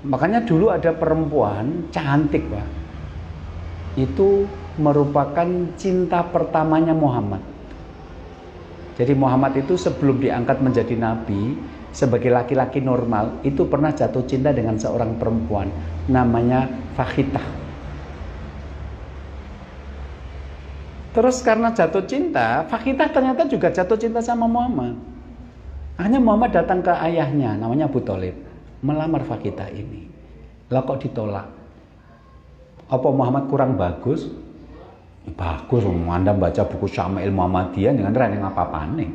Makanya dulu ada perempuan cantik, Pak. Itu merupakan cinta pertamanya Muhammad. Jadi Muhammad itu sebelum diangkat menjadi nabi, sebagai laki-laki normal, itu pernah jatuh cinta dengan seorang perempuan namanya Fakhitah. Terus karena jatuh cinta, Fakhitah ternyata juga jatuh cinta sama Muhammad. Akhirnya Muhammad datang ke ayahnya namanya Abu Thalib, melamar Fakhitah ini. Lah kok ditolak? Apa Muhammad kurang bagus? Bagus, Anda baca buku Syama'il Muhammadiyah dengan yang apa-apane.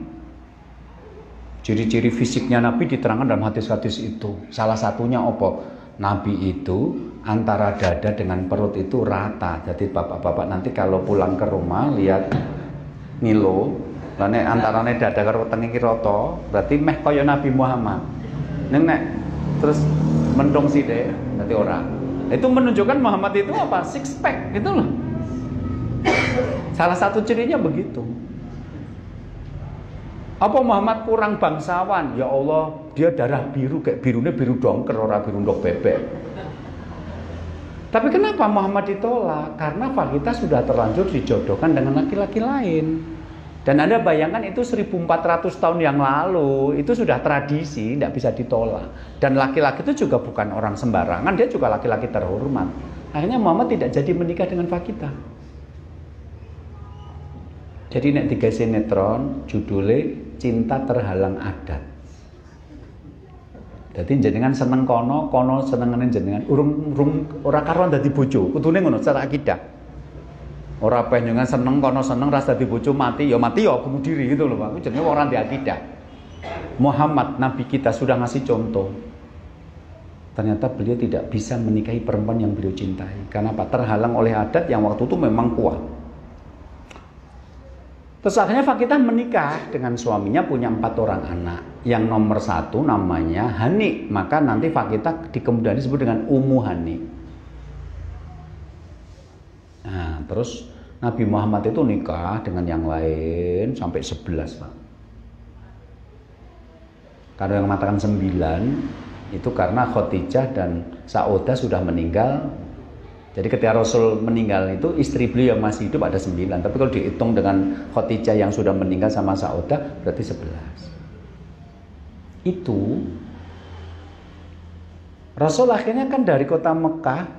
Ciri-ciri fisiknya Nabi diterangkan dalam hadis-hadis itu. Salah satunya apa? Nabi itu antara dada dengan perut itu rata. Jadi bapak-bapak nanti kalau pulang ke rumah lihat ngilo, lane antarane dada karo wetenge iki rata, berarti meh kaya Nabi Muhammad. Nek terus mendong sithik, berarti ora. Itu menunjukkan Muhammad itu apa? Six pack gitu loh. Salah satu cirinya begitu. Apa Muhammad kurang bangsawan? Ya Allah, dia darah biru, kayak birunya biru dongker, ora biru ndok bebek. Tapi kenapa Muhammad ditolak? Karena Fakhitah sudah terlanjur dijodohkan dengan laki-laki lain. Dan Anda bayangkan itu 1400 tahun yang lalu, itu sudah tradisi, tidak bisa ditolak. Dan laki-laki itu juga bukan orang sembarangan, dia juga laki-laki terhormat. Akhirnya Muhammad tidak jadi menikah dengan Fakhitah. Jadi nek tiga sinetron judulnya Cinta Terhalang Adat. Jadi jenengan seneng kono senengane jenengan urung ora karuan dadi bojo. Kudune ngono secara akidah. Ora penjenengan seneng kono seneng ras dadi bojo mati ya bunuh diri gitu loh, Pak. Jenenge orang di akidah. Muhammad nabi kita sudah ngasih contoh. Ternyata beliau tidak bisa menikahi perempuan yang beliau cintai. Karena apa? Terhalang oleh adat yang waktu itu memang kuat. Terus akhirnya Fakhitah menikah dengan suaminya, punya 4 orang anak. Yang nomor 1 namanya Hani. Maka nanti Fakhitah di kemudian disebut dengan Ummu Hani. Nah, terus Nabi Muhammad itu nikah dengan yang lain sampai 11, Pak. Kalau yang mengatakan 9 itu karena Khadijah dan Saudah sudah meninggal. Jadi ketika Rasul meninggal itu istri beliau yang masih hidup ada 9. Tapi kalau dihitung dengan Khadijah yang sudah meninggal sama Saudah berarti 11. Itu Rasul akhirnya kan dari kota Mekah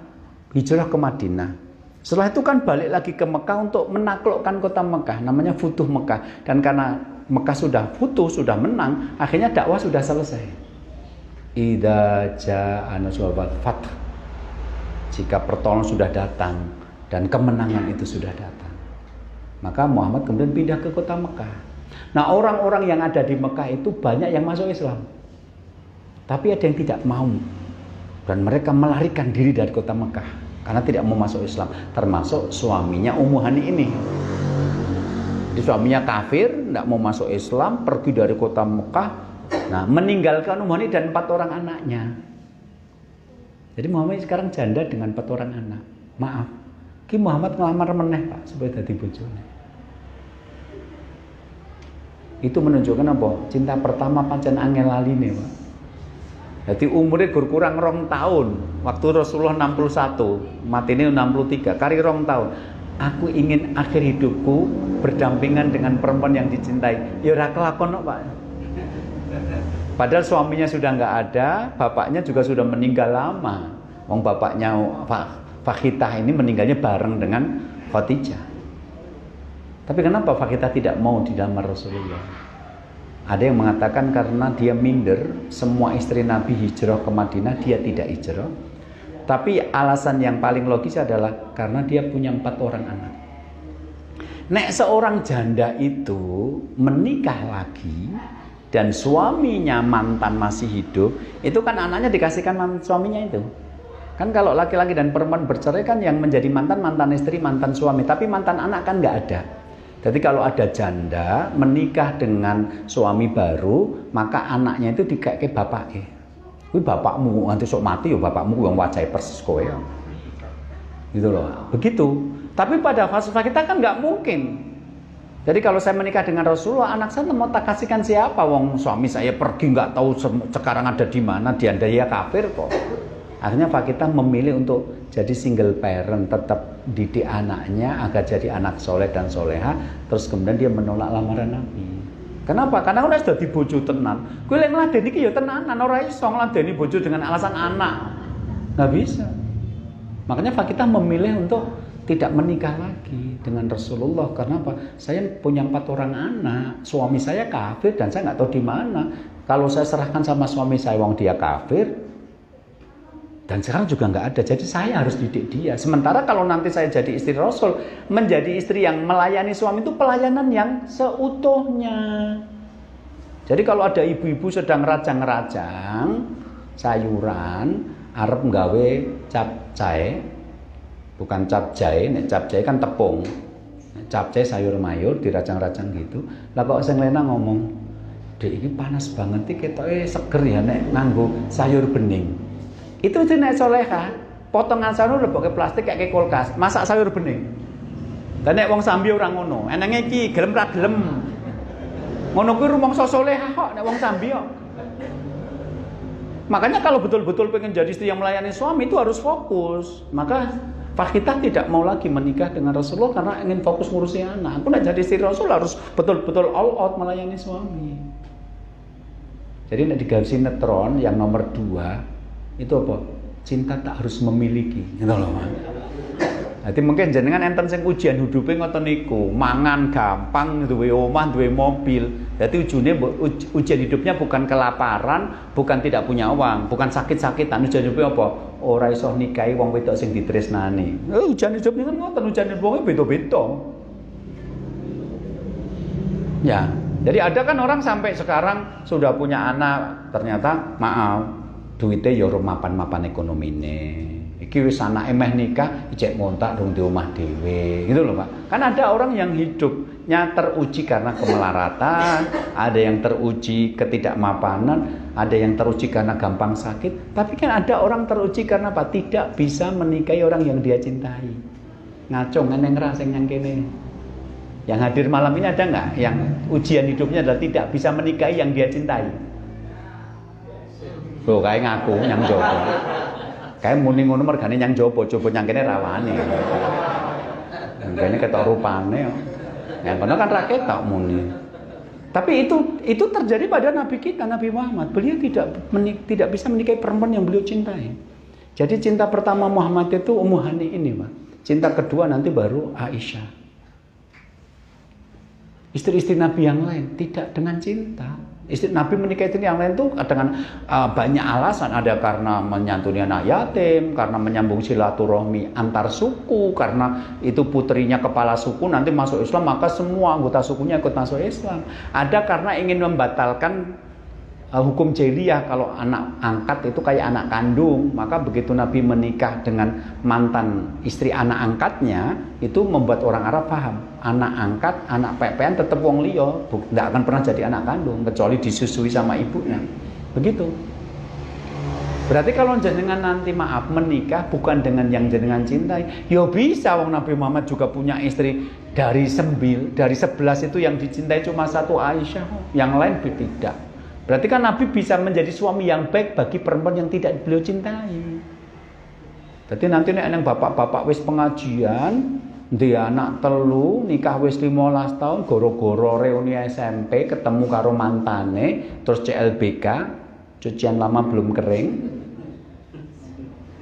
hijrah ke Madinah. Setelah itu kan balik lagi ke Mekah untuk menaklukkan kota Mekah, namanya Futuh Mekah. Dan karena Mekah sudah futuh, sudah menang, akhirnya dakwah sudah selesai. Idza jaa nasrul fath. Jika pertolongan sudah datang dan kemenangan itu sudah datang, maka Muhammad kemudian pindah ke kota Mekah. Nah, orang-orang yang ada di Mekah itu banyak yang masuk Islam, tapi ada yang tidak mau, dan mereka melarikan diri dari kota Mekah karena tidak mau masuk Islam. Termasuk suaminya Ummu Hani ini. Jadi suaminya kafir, tidak mau masuk Islam, pergi dari kota Mekah. Nah, meninggalkan Ummu Hani dan 4 orang anaknya. Jadi Muhammad sekarang janda dengan 4 orang anak. Maaf, Ki Muhammad ngelamar meneh, Pak, supaya dadi bojone. Itu menunjukkan apa? Cinta pertama pancen angel laline, Pak. Jadi umurnya kurang 2 tahun. Waktu Rasulullah 61, matine 63, kari 2 tahun. Aku ingin akhir hidupku berdampingan dengan perempuan yang dicintai. Ya ora kelakon kok, Pak. Padahal suaminya sudah nggak ada, bapaknya juga sudah meninggal lama. Wong bapaknya Fakhitah ini meninggalnya bareng dengan Khadijah. Tapi kenapa Fakhitah tidak mau dilamar Rasulullah? Ada yang mengatakan karena dia minder, semua istri Nabi hijrah ke Madinah, dia tidak hijrah. Tapi alasan yang paling logis adalah karena dia punya 4 orang anak. Nek seorang janda itu menikah lagi dan suaminya mantan masih hidup, itu kan anaknya dikasihkan suaminya itu. Kan kalau laki-laki dan perempuan bercerai kan yang menjadi mantan istri, mantan suami, tapi mantan anak kan nggak ada. Jadi kalau ada janda menikah dengan suami baru, maka anaknya itu dikeke bapake. Kuwi bapakmu nanti sok mati yo bapakmu yang wajahe persis kowe. Gitu loh. Begitu. Tapi pada fase kita kan nggak mungkin. Jadi kalau saya menikah dengan Rasulullah, anak saya mau tak kasihkan siapa? Wong suami saya pergi nggak tahu sekarang ada di mana, dia kafir kok. Akhirnya Pak kita memilih untuk jadi single parent, tetap didik anaknya agar jadi anak soleh dan soleha. Terus kemudian dia menolak lamaran Nabi. Kenapa? Karena udah sudah dibojo tenan. Kowe lek ngladeni iki ya tenanan, ora iso ngladeni bojo dengan alasan anak. Nggak bisa. Makanya Pak kita memilih untuk tidak menikah lagi dengan Rasulullah. Karena apa? Saya punya 4 orang anak, suami saya kafir dan saya nggak tahu di mana. Kalau saya serahkan sama suami saya, wong dia kafir. Dan sekarang juga nggak ada, jadi saya harus didik dia. Sementara kalau nanti saya jadi istri Rasul, menjadi istri yang melayani suami itu pelayanan yang seutuhnya. Jadi kalau ada ibu-ibu sedang rajang-rajang sayuran, arep nggawe capcay, bukan capcay, nek capcay kan tepung. Capcay sayur mayur dirajang-rajang gitu. Lah kok sing lena ngomong, "Dek iki panas banget iki ketoke seger ya nek nganggo sayur bening." Itu nek soleha, potongan sayur lebokke plastik kayak kulkas, masak sayur bening. Dan nek wong sambi ora ngono, enenge iki gelem ra gelem. Ngono kuwi rumangsa soleha kok nek wong sambi kok. Makanya kalau betul-betul pengen jadi istri yang melayani suami itu harus fokus. Maka kita tidak mau lagi menikah dengan Rasulullah karena ingin fokus ngurusi anak. Aku nek jadi istri Rasul harus betul-betul all out melayani suami. Jadi nek digawe sinetron yang nomor 2 itu apa? Cinta tak harus memiliki, gitu loh, Mas. Jadi mungkin jenengan enten sing ujian hidupe ngoten niku, mangan gampang, duwe omah, duwe mobil. Jadi ujian hidupnya bukan kelaparan, bukan tidak punya uang, bukan sakit-sakitan. Ujian hidupnya apa? Ora iso nikahi wong wedok sing ditresnani. Ujian hidup niku ngoten, ujian hidupnya beda-beda. Ya, jadi ada kan orang sampai sekarang sudah punya anak, ternyata maaf, duitnya ya mapan-mapan ekonomine. Iki wis anake meh nikah, ijek ngontak dong di omah dhewe. Gitu loh, Pak. Kan ada orang yang hidupnya teruji karena kemelaratan, ada yang teruji ketidakmapanan, ada yang teruji karena gampang sakit, tapi kan ada orang teruji karena apa? Tidak bisa menikahi orang yang dia cintai. Ngaco ngeneng ra sing nyang kene. Yang hadir malam ini ada nggak yang ujian hidupnya adalah tidak bisa menikahi yang dia cintai? Loh, kayak ngaku nyang jopo. Kayak muni ngono mergane nyang jopo, coba nyang kene rawane. Kene ketok rupane yo. Yang kono kan ra ketok muni. Tapi itu terjadi pada Nabi kita, Nabi Muhammad. Beliau tidak bisa menikahi perempuan yang beliau cintai. Jadi cinta pertama Muhammad itu Ummu Hani ini, Pak. Cinta kedua nanti baru Aisyah. Istri-istri Nabi yang lain tidak dengan cinta. Istri Nabi menikah istri yang lain tuh dengan banyak alasan. Ada karena menyantuni anak yatim, karena menyambung silaturahmi antar suku, karena itu putrinya kepala suku nanti masuk Islam maka semua anggota sukunya ikut masuk Islam. Ada karena ingin membatalkan hukum jahiliyah kalau anak angkat itu kayak anak kandung. Maka begitu Nabi menikah dengan mantan istri anak angkatnya, itu membuat orang Arab paham, anak angkat, anak pepean tetap wong liya, tidak akan pernah jadi anak kandung kecuali disusui sama ibunya. Begitu. Berarti kalau jenengan nanti maaf menikah bukan dengan yang jenengan cintai, ya bisa. Wong Nabi Muhammad juga punya istri dari 11 itu yang dicintai cuma satu Aisyah, yang lain tidak. Berarti kan Nabi bisa menjadi suami yang baik bagi perempuan yang tidak beliau cintai. Jadi nanti nek nang bapak-bapak wis pengajian, dia anak telu, nikah wis 15 tahun, goro-goro reuni SMP, ketemu karo mantane, terus CLBK, cucian lama belum kering.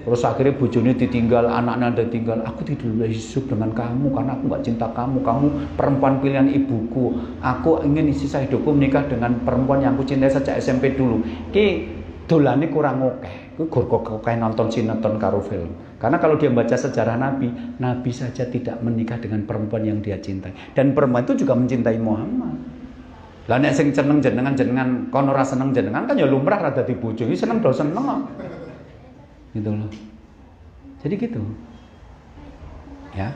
Terus akhirnya bojone ditinggal, anaknya ditinggal. Aku tidak hidup dengan kamu karena aku nggak cinta kamu. Kamu perempuan pilihan ibuku. Aku ingin sisa hidupku menikah dengan perempuan yang aku cintai sejak SMP dulu. Ki dolane kurang oke. Ku gor nonton sinetron karo film. Karena kalau dia baca sejarah Nabi, Nabi saja tidak menikah dengan perempuan yang dia cintai. Dan perempuan itu juga mencintai Muhammad. Lah nek sing seneng jenengan kono ora seneng jenengan kan ya lumrah ra dadi bojo. Iki seneng do seneng kok. Gitu loh. Jadi gitu. Ya.